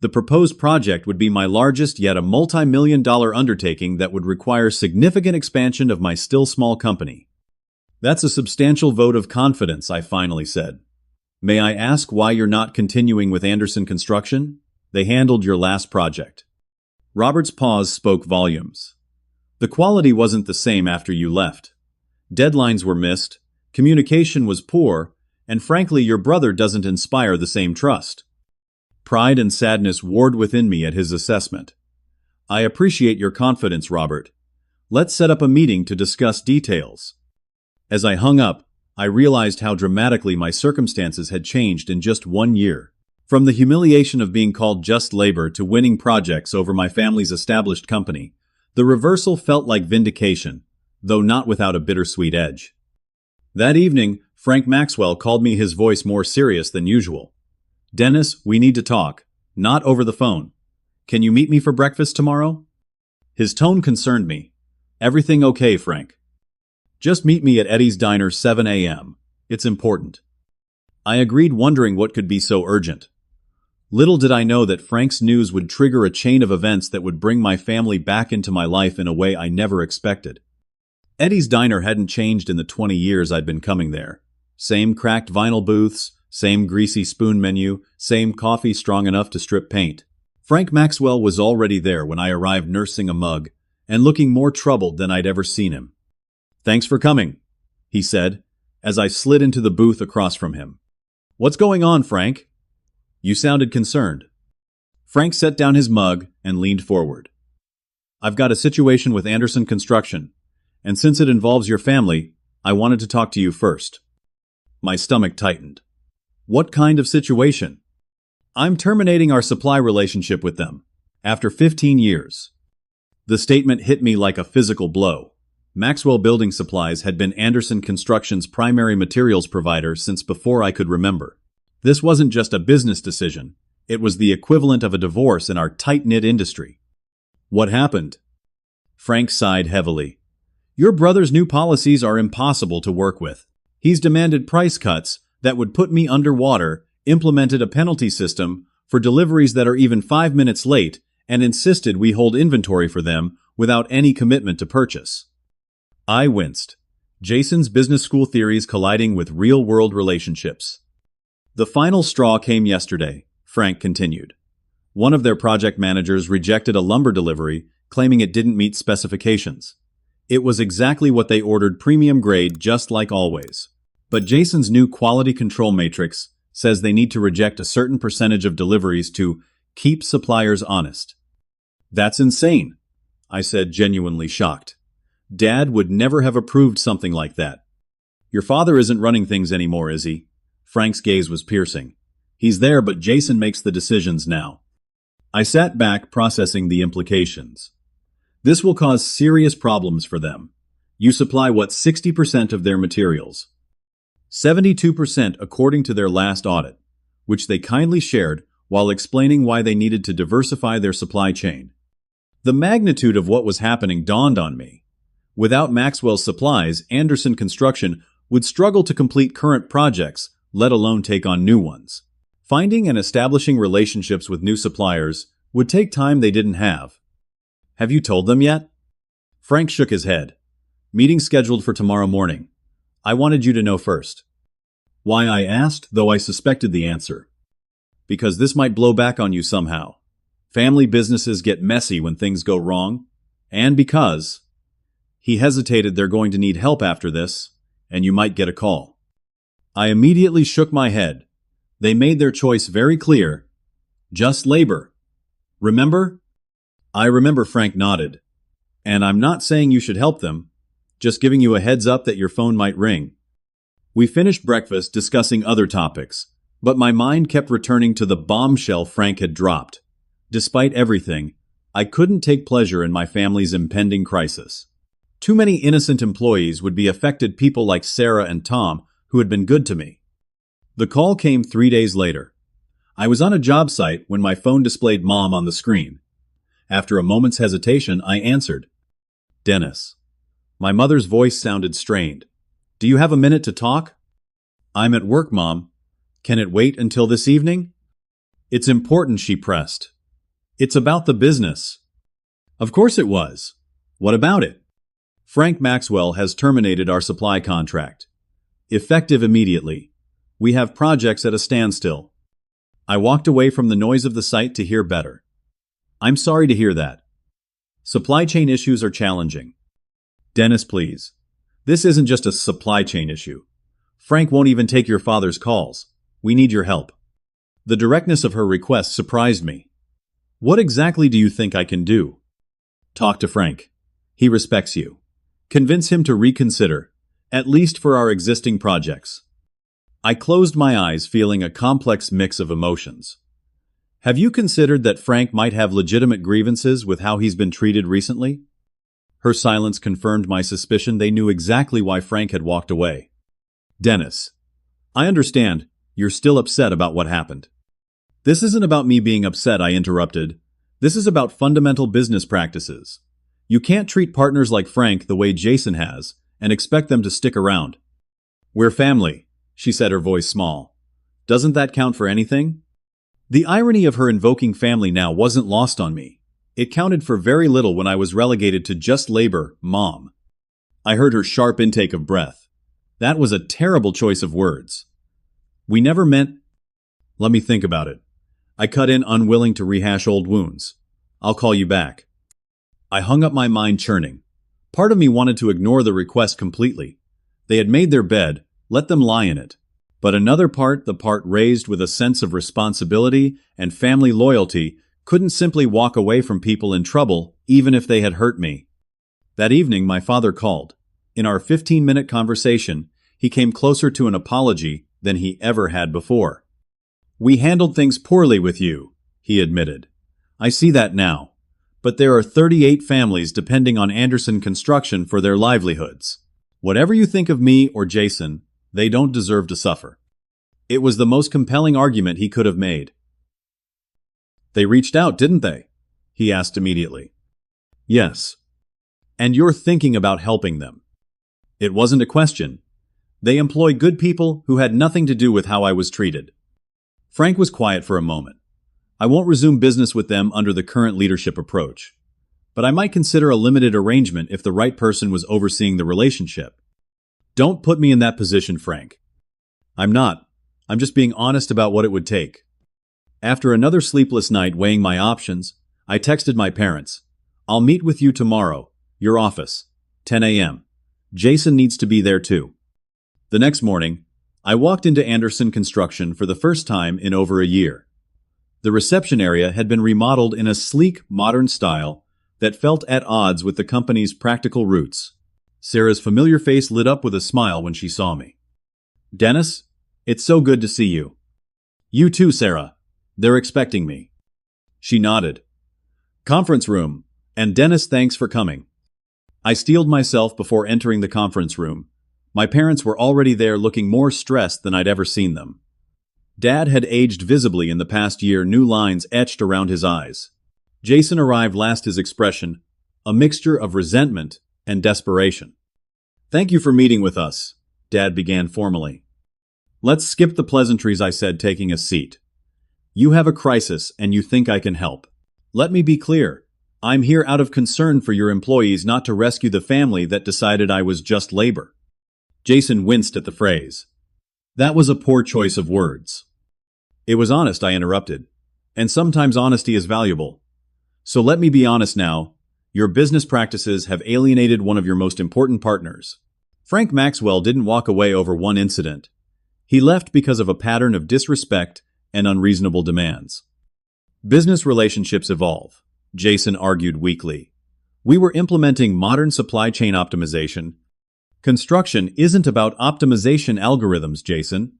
The proposed project would be my largest yet a multi-million-dollar undertaking that would require significant expansion of my still small company. "That's a substantial vote of confidence," I finally said. "May I ask why you're not continuing with Anderson Construction? They handled your last project." Robert's pause spoke volumes. "The quality wasn't the same after you left. Deadlines were missed, communication was poor, and frankly, your brother doesn't inspire the same trust." Pride and sadness warred within me at his assessment. "I appreciate your confidence, Robert. Let's set up a meeting to discuss details." As I hung up, I realized how dramatically my circumstances had changed in just 1 year. From the humiliation of being called just labor to winning projects over my family's established company, the reversal felt like vindication, though not without a bittersweet edge. That evening, Frank Maxwell called me, his voice more serious than usual. "Dennis, we need to talk. Not over the phone. Can you meet me for breakfast tomorrow?" His tone concerned me. "Everything okay, Frank? Just meet me at Eddie's Diner 7 a.m. It's important." I agreed, wondering what could be so urgent. Little did I know that Frank's news would trigger a chain of events that would bring my family back into my life in a way I never expected. Eddie's Diner hadn't changed in the 20 years I'd been coming there. Same cracked vinyl booths, same greasy spoon menu, same coffee strong enough to strip paint. Frank Maxwell was already there when I arrived, nursing a mug and looking more troubled than I'd ever seen him. "Thanks for coming," he said, as I slid into the booth across from him. "What's going on, Frank? You sounded concerned." Frank set down his mug and leaned forward. "I've got a situation with Anderson Construction, and since it involves your family, I wanted to talk to you first." My stomach tightened. "What kind of situation?" "I'm terminating our supply relationship with them, after 15 years. The statement hit me like a physical blow. Maxwell Building Supplies had been Anderson Construction's primary materials provider since before I could remember. This wasn't just a business decision, it was the equivalent of a divorce in our tight-knit industry. "What happened?" Frank sighed heavily. "Your brother's new policies are impossible to work with. He's demanded price cuts that would put me underwater, implemented a penalty system for deliveries that are even 5 minutes late, and insisted we hold inventory for them without any commitment to purchase." I winced. Jason's business school theories colliding with real-world relationships. "The final straw came yesterday," Frank continued. "One of their project managers rejected a lumber delivery, claiming it didn't meet specifications. It was exactly what they ordered, premium grade, just like always. But Jason's new quality control matrix says they need to reject a certain percentage of deliveries to keep suppliers honest." "That's insane," I said, genuinely shocked. "Dad would never have approved something like that." "Your father isn't running things anymore, is he?" Frank's gaze was piercing. "He's there, but Jason makes the decisions now." I sat back, processing the implications. This will cause serious problems for them. You supply, 60% of their materials? 72% according to their last audit, which they kindly shared while explaining why they needed to diversify their supply chain. The magnitude of what was happening dawned on me. Without Maxwell's supplies, Anderson Construction would struggle to complete current projects, let alone take on new ones. Finding and establishing relationships with new suppliers would take time they didn't have. "Have you told them yet?" Frank shook his head. "Meeting scheduled for tomorrow morning. I wanted you to know first." Why, I asked, though I suspected the answer. "Because this might blow back on you somehow. Family businesses get messy when things go wrong. And because," he hesitated, "they're going to need help after this, and you might get a call." I immediately shook my head. They made their choice very clear. Just labor. Remember? I remember, Frank nodded. "And I'm not saying you should help them, just giving you a heads up that your phone might ring." We finished breakfast discussing other topics, but my mind kept returning to the bombshell Frank had dropped. Despite everything, I couldn't take pleasure in my family's impending crisis. Too many innocent employees would be affected, people like Sarah and Tom, who had been good to me. The call came 3 days later. I was on a job site when my phone displayed Mom on the screen. After a moment's hesitation, I answered. "Dennis." My mother's voice sounded strained. "Do you have a minute to talk?" "I'm at work, Mom. Can it wait until this evening?" "It's important," she pressed. "It's about the business." Of course it was. What about it? "Frank Maxwell has terminated our supply contract. Effective immediately. We have projects at a standstill." I walked away from the noise of the site to hear better. "I'm sorry to hear that. Supply chain issues are challenging." "Dennis, please. This isn't just a supply chain issue. Frank won't even take your father's calls. We need your help." The directness of her request surprised me. "What exactly do you think I can do?" "Talk to Frank. He respects you. Convince him to reconsider, At least for our existing projects. I closed my eyes, feeling a complex mix of emotions. Have you considered that Frank might have legitimate grievances with how he's been treated recently? Her silence confirmed my suspicion. They knew exactly why Frank had walked away. Dennis, I understand. You're still upset about what happened. This isn't about me being upset, I interrupted. This is about fundamental business practices. You can't treat partners like Frank the way Jason has and expect them to stick around. We're family, she said, her voice small. Doesn't that count for anything? The irony of her invoking family now wasn't lost on me. It counted for very little when I was relegated to just labor, Mom. I heard her sharp intake of breath. That was a terrible choice of words. We never meant... Let me think about it. I cut in, unwilling to rehash old wounds. I'll call you back. I hung up, my mind churning. Part of me wanted to ignore the request completely. They had made their bed, let them lie in it. But another part, the part raised with a sense of responsibility and family loyalty, couldn't simply walk away from people in trouble, even if they had hurt me. That evening, my father called. In our 15-minute conversation, he came closer to an apology than he ever had before. We handled things poorly with you, he admitted. I see that now. But there are 38 families depending on Anderson Construction for their livelihoods. Whatever you think of me or Jason, they don't deserve to suffer. It was the most compelling argument he could have made. They reached out, didn't they? He asked immediately. Yes. And you're thinking about helping them. It wasn't a question. They employ good people who had nothing to do with how I was treated. Frank was quiet for a moment. I won't resume business with them under the current leadership approach. But I might consider a limited arrangement if the right person was overseeing the relationship. Don't put me in that position, Frank. I'm not. I'm just being honest about what it would take. After another sleepless night weighing my options, I texted my parents. I'll meet with you tomorrow. Your office. 10 a.m. Jason needs to be there too. The next morning, I walked into Anderson Construction for the first time in over a year. The reception area had been remodeled in a sleek, modern style that felt at odds with the company's practical roots. Sarah's familiar face lit up with a smile when she saw me. Dennis, it's so good to see you. You too, Sarah. They're expecting me. She nodded. Conference room. And Dennis, thanks for coming. I steeled myself before entering the conference room. My parents were already there, looking more stressed than I'd ever seen them. Dad had aged visibly in the past year, new lines etched around his eyes. Jason arrived last, his expression, a mixture of resentment and desperation. Thank you for meeting with us, Dad began formally. Let's skip the pleasantries, I said, taking a seat. You have a crisis and you think I can help. Let me be clear. I'm here out of concern for your employees, not to rescue the family that decided I was just labor. Jason winced at the phrase. That was a poor choice of words. It was honest, I interrupted. And sometimes honesty is valuable. So let me be honest now. Your business practices have alienated one of your most important partners. Frank Maxwell didn't walk away over one incident. He left because of a pattern of disrespect and unreasonable demands. Business relationships evolve, Jason argued weakly. We were implementing modern supply chain optimization. Construction isn't about optimization algorithms, Jason.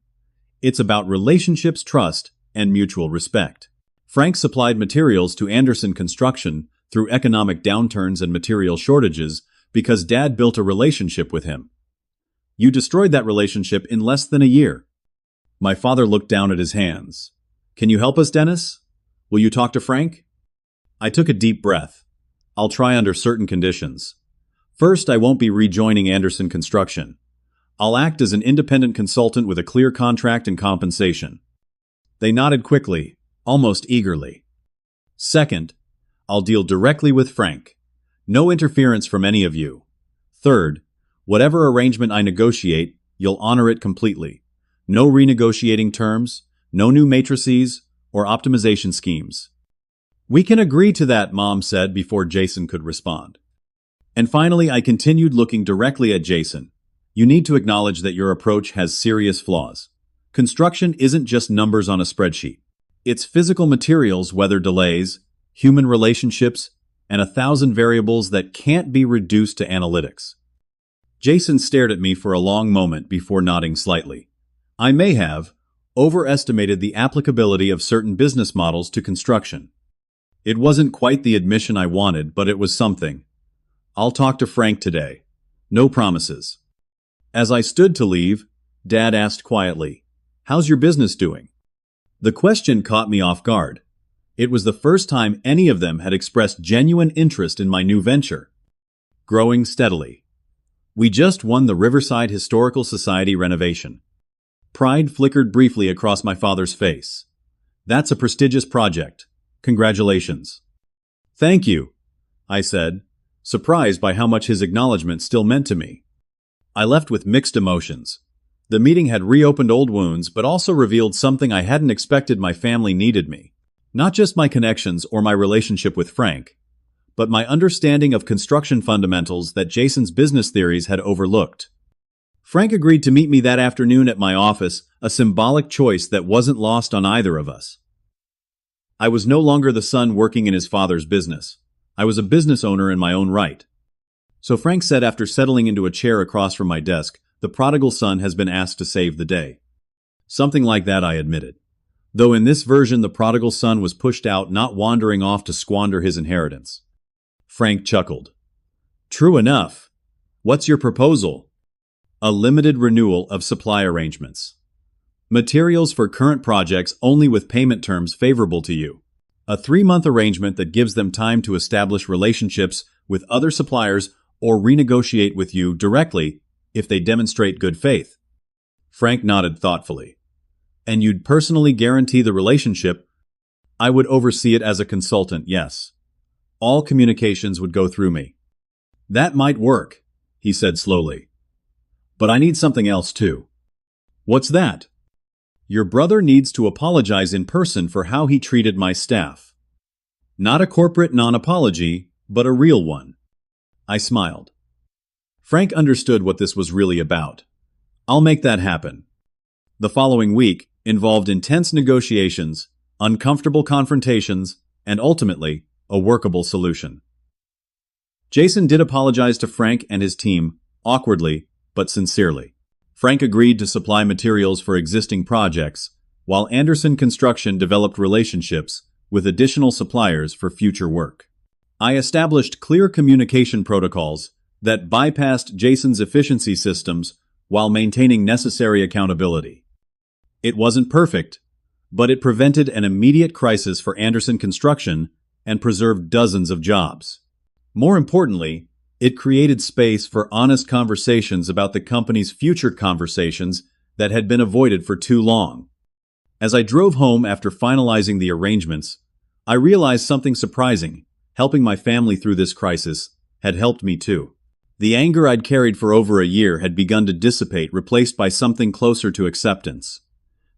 It's about relationships, trust, and mutual respect. Frank supplied materials to Anderson Construction through economic downturns and material shortages because Dad built a relationship with him. You destroyed that relationship in less than a year. My father looked down at his hands. Can you help us, Dennis? Will you talk to Frank? I took a deep breath. I'll try under certain conditions. First, I won't be rejoining Anderson Construction. I'll act as an independent consultant with a clear contract and compensation. They nodded quickly, almost eagerly. Second, I'll deal directly with Frank. No interference from any of you. Third, whatever arrangement I negotiate, you'll honor it completely. No renegotiating terms, no new matrices or optimization schemes. We can agree to that, Mom said before Jason could respond. And finally, I continued, looking directly at Jason. You need to acknowledge that your approach has serious flaws. Construction isn't just numbers on a spreadsheet. It's physical materials, weather delays, human relationships, and 1,000 variables that can't be reduced to analytics. Jason stared at me for a long moment before nodding slightly. I may have overestimated the applicability of certain business models to construction. It wasn't quite the admission I wanted, but it was something. I'll talk to Frank today. No promises. As I stood to leave, Dad asked quietly, "How's your business doing?" The question caught me off guard. It was the first time any of them had expressed genuine interest in my new venture. Growing steadily. We just won the Riverside Historical Society renovation. Pride flickered briefly across my father's face. That's a prestigious project. Congratulations. Thank you, I said, surprised by how much his acknowledgement still meant to me. I left with mixed emotions. The meeting had reopened old wounds, but also revealed something I hadn't expected: my family needed me. Not just my connections or my relationship with Frank, but my understanding of construction fundamentals that Jason's business theories had overlooked. Frank agreed to meet me that afternoon at my office, a symbolic choice that wasn't lost on either of us. I was no longer the son working in his father's business. I was a business owner in my own right. So Frank said, after settling into a chair across from my desk, "The prodigal son has been asked to save the day." Something like that, I admitted. Though in this version the prodigal son was pushed out, not wandering off to squander his inheritance. Frank chuckled. "True enough. What's your proposal?" "A limited renewal of supply arrangements. Materials for current projects only with payment terms favorable to you. A 3-month arrangement that gives them time to establish relationships with other suppliers or renegotiate with you directly if they demonstrate good faith." Frank nodded thoughtfully. "And you'd personally guarantee the relationship?" "I would oversee it as a consultant, yes. All communications would go through me." "That might work," he said slowly. "But I need something else too." "What's that?" "Your brother needs to apologize in person for how he treated my staff. Not a corporate non-apology, but a real one." I smiled. Frank understood what this was really about. "I'll make that happen." The following week involved intense negotiations, uncomfortable confrontations, and ultimately, a workable solution. Jason did apologize to Frank and his team, awkwardly, but sincerely. Frank agreed to supply materials for existing projects, while Anderson Construction developed relationships with additional suppliers for future work. I established clear communication protocols that bypassed Jason's efficiency systems while maintaining necessary accountability. It wasn't perfect, but it prevented an immediate crisis for Anderson Construction and preserved dozens of jobs. More importantly, it created space for honest conversations about the company's future conversations that had been avoided for too long. As I drove home after finalizing the arrangements, I realized something surprising. Helping my family through this crisis had helped me too. The anger I'd carried for over a year had begun to dissipate, replaced by something closer to acceptance.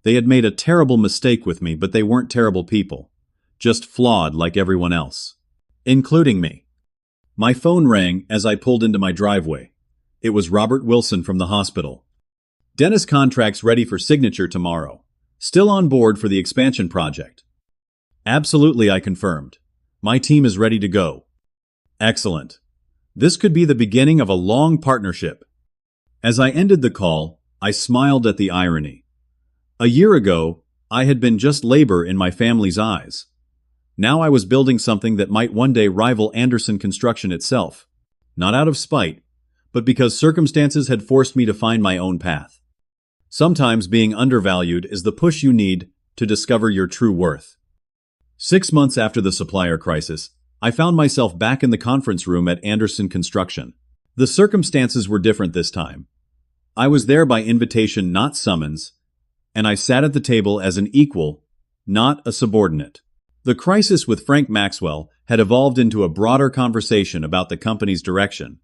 They had made a terrible mistake with me, but they weren't terrible people. Just flawed like everyone else. Including me. My phone rang as I pulled into my driveway. It was Robert Wilson from the hospital. "Dennis contract's ready for signature tomorrow. Still on board for the expansion project?" "Absolutely," I confirmed. "My team is ready to go." "Excellent. This could be the beginning of a long partnership." As I ended the call, I smiled at the irony. A year ago, I had been just labor in my family's eyes. Now I was building something that might one day rival Anderson Construction itself. Not out of spite, but because circumstances had forced me to find my own path. Sometimes being undervalued is the push you need to discover your true worth. 6 months after the supplier crisis, I found myself back in the conference room at Anderson Construction. The circumstances were different this time. I was there by invitation, not summons, and I sat at the table as an equal, not a subordinate. The crisis with Frank Maxwell had evolved into a broader conversation about the company's direction,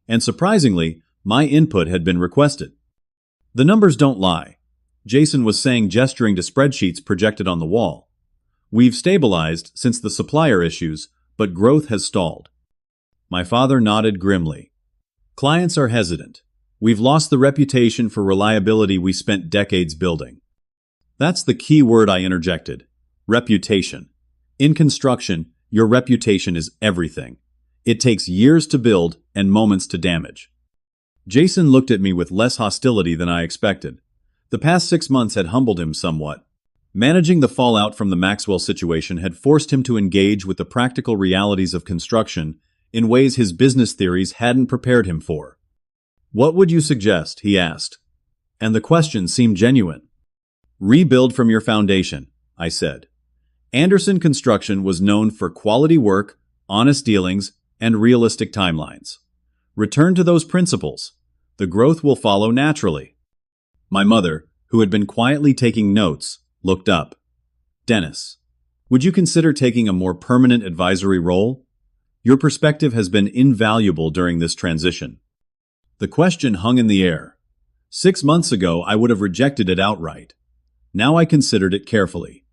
and surprisingly, my input had been requested. "The numbers don't lie," Jason was saying, gesturing to spreadsheets projected on the wall. "We've stabilized since the supplier issues, but growth has stalled." My father nodded grimly. "Clients are hesitant. We've lost the reputation for reliability we spent decades building." "That's the key word," I interjected. "Reputation. In construction, your reputation is everything. It takes years to build and moments to damage." Jason looked at me with less hostility than I expected. The past 6 months had humbled him somewhat. Managing the fallout from the Maxwell situation had forced him to engage with the practical realities of construction in ways his business theories hadn't prepared him for. "What would you suggest?" he asked. And the question seemed genuine. "Rebuild from your foundation," I said. Anderson Construction was known for quality work, honest dealings, and realistic timelines. Return to those principles. The growth will follow naturally. My mother, who had been quietly taking notes, looked up. "Dennis, would you consider taking a more permanent advisory role? Your perspective has been invaluable during this transition." The question hung in the air. 6 months ago, I would have rejected it outright. Now I considered it carefully.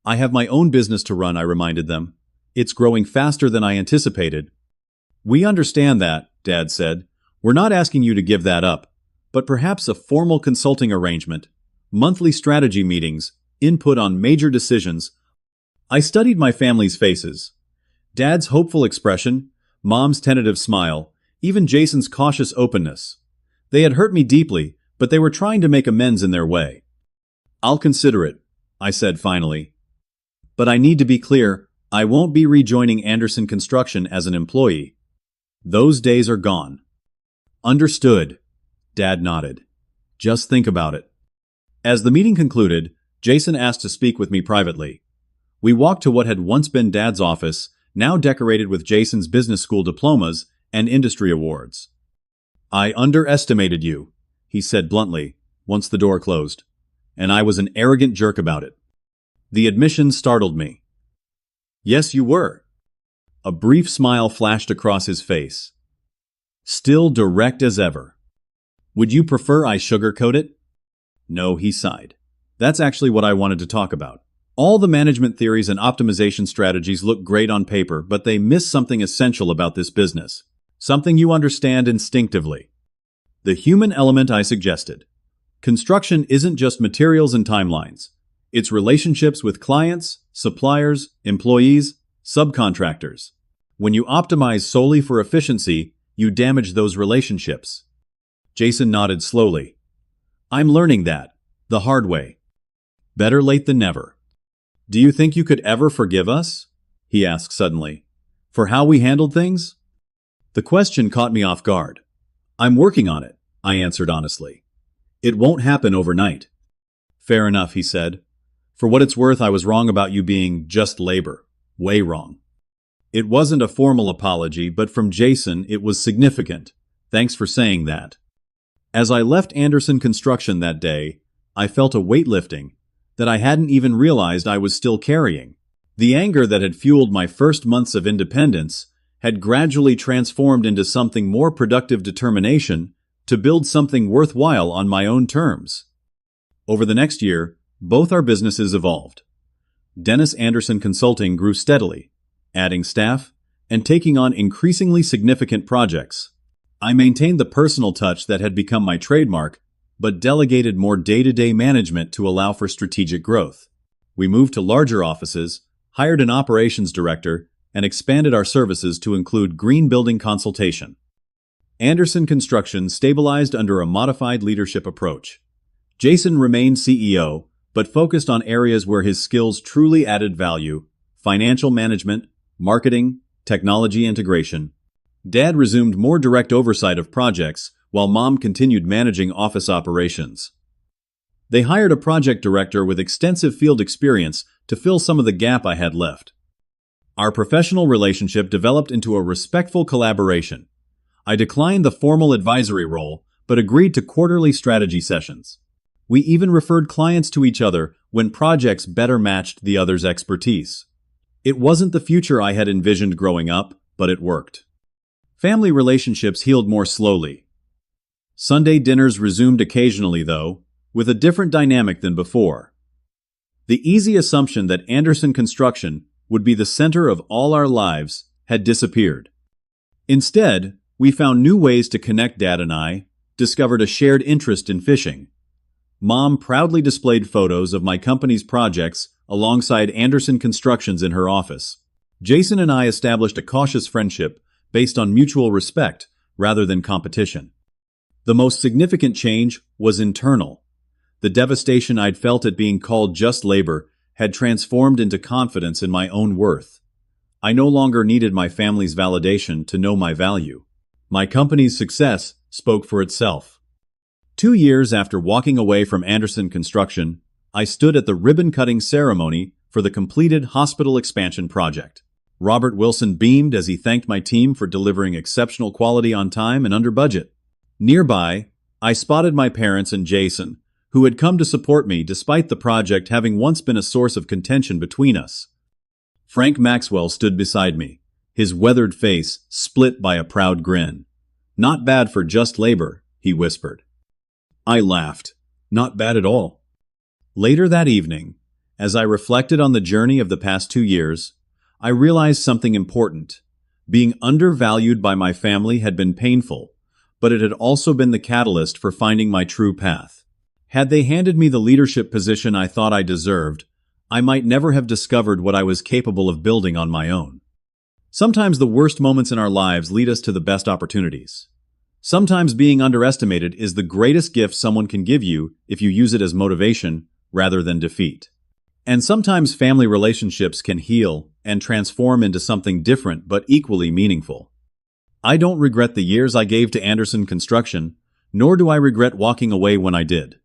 "I have my own business to run," I reminded them. "It's growing faster than I anticipated." "We understand that," Dad said. "We're not asking you to give that up, but perhaps a formal consulting arrangement, monthly strategy meetings, input on major decisions." I studied my family's faces. Dad's hopeful expression, Mom's tentative smile, even Jason's cautious openness. They had hurt me deeply, but they were trying to make amends in their way. "I'll consider it," I said finally. "But I need to be clear, I won't be rejoining Anderson Construction as an employee. Those days are gone." "Understood," Dad nodded. "Just think about it." As the meeting concluded, Jason asked to speak with me privately. We walked to what had once been Dad's office, now decorated with Jason's business school diplomas and industry awards. "I underestimated you," he said bluntly, once the door closed. "And I was an arrogant jerk about it." The admission startled me. "Yes, you were." A brief smile flashed across his face. Still direct as ever. "Would you prefer I sugarcoat it?" "No," he sighed. "That's actually what I wanted to talk about. All the management theories and optimization strategies look great on paper, but they miss something essential about this business. Something you understand instinctively. The human element I suggested. Construction isn't just materials and timelines. It's relationships with clients, suppliers, employees, subcontractors. When you optimize solely for efficiency, you damage those relationships." Jason nodded slowly. "I'm learning that, the hard way. Better late than never." "Do you think you could ever forgive us?" he asked suddenly. "For how we handled things?" The question caught me off guard. "I'm working on it," I answered honestly. "It won't happen overnight." "Fair enough," he said. "For what it's worth, I was wrong about you being just labor. Way wrong." It wasn't a formal apology, but from Jason it was significant. Thanks for saying that. As I left Anderson Construction that day, I felt a weight lifting that I hadn't even realized I was still carrying. The anger that had fueled my first months of independence had gradually transformed into something more productive determination to build something worthwhile on my own terms. Over the next year, both our businesses evolved. Dennis Anderson Consulting grew steadily, adding staff and taking on increasingly significant projects. I maintained the personal touch that had become my trademark, but delegated more day-to-day management to allow for strategic growth. We moved to larger offices, hired an operations director, and expanded our services to include green building consultation. Anderson Construction stabilized under a modified leadership approach. Jason remained CEO, but focused on areas where his skills truly added value: financial management, marketing, technology integration. Dad resumed more direct oversight of projects, while Mom continued managing office operations. They hired a project director with extensive field experience to fill some of the gap I had left. Our professional relationship developed into a respectful collaboration. I declined the formal advisory role, but agreed to quarterly strategy sessions. We even referred clients to each other when projects better matched the other's expertise. It wasn't the future I had envisioned growing up, but it worked. Family relationships healed more slowly. Sunday dinners resumed occasionally, though, with a different dynamic than before. The easy assumption that Anderson Construction would be the center of all our lives had disappeared. Instead, we found new ways to connect. Dad and I discovered a shared interest in fishing. Mom proudly displayed photos of my company's projects alongside Anderson Construction's in her office. Jason and I established a cautious friendship based on mutual respect rather than competition. The most significant change was internal. The devastation I'd felt at being called just labor had transformed into confidence in my own worth. I no longer needed my family's validation to know my value. My company's success spoke for itself. 2 years after walking away from Anderson Construction, I stood at the ribbon-cutting ceremony for the completed hospital expansion project. Robert Wilson beamed as he thanked my team for delivering exceptional quality on time and under budget. Nearby, I spotted my parents and Jason, who had come to support me despite the project having once been a source of contention between us. Frank Maxwell stood beside me, his weathered face split by a proud grin. "Not bad for just labor," he whispered. I laughed. "Not bad at all." Later that evening, as I reflected on the journey of the past 2 years, I realized something important. Being undervalued by my family had been painful, but it had also been the catalyst for finding my true path. Had they handed me the leadership position I thought I deserved, I might never have discovered what I was capable of building on my own. Sometimes the worst moments in our lives lead us to the best opportunities. Sometimes being underestimated is the greatest gift someone can give you if you use it as motivation rather than defeat. And sometimes family relationships can heal and transform into something different but equally meaningful. I don't regret the years I gave to Anderson Construction, nor do I regret walking away when I did.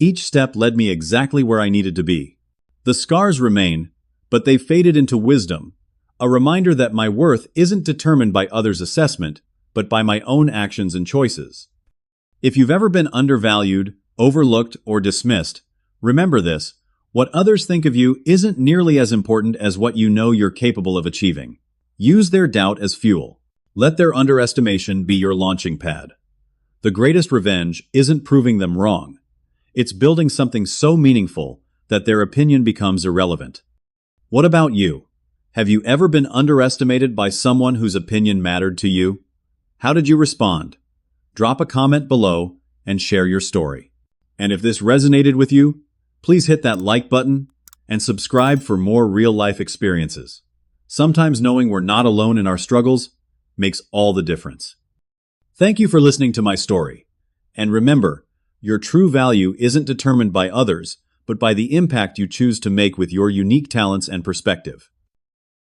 Each step led me exactly where I needed to be. The scars remain, but they faded into wisdom, a reminder that my worth isn't determined by others' assessment, but by my own actions and choices. If you've ever been undervalued, overlooked, or dismissed, remember this: what others think of you isn't nearly as important as what you know you're capable of achieving. Use their doubt as fuel. Let their underestimation be your launching pad. The greatest revenge isn't proving them wrong. It's building something so meaningful that their opinion becomes irrelevant. What about you? Have you ever been underestimated by someone whose opinion mattered to you? How did you respond? Drop a comment below and share your story. And if this resonated with you, please hit that like button and subscribe for more real-life experiences. Sometimes knowing we're not alone in our struggles makes all the difference. Thank you for listening to my story. And remember, your true value isn't determined by others, but by the impact you choose to make with your unique talents and perspective.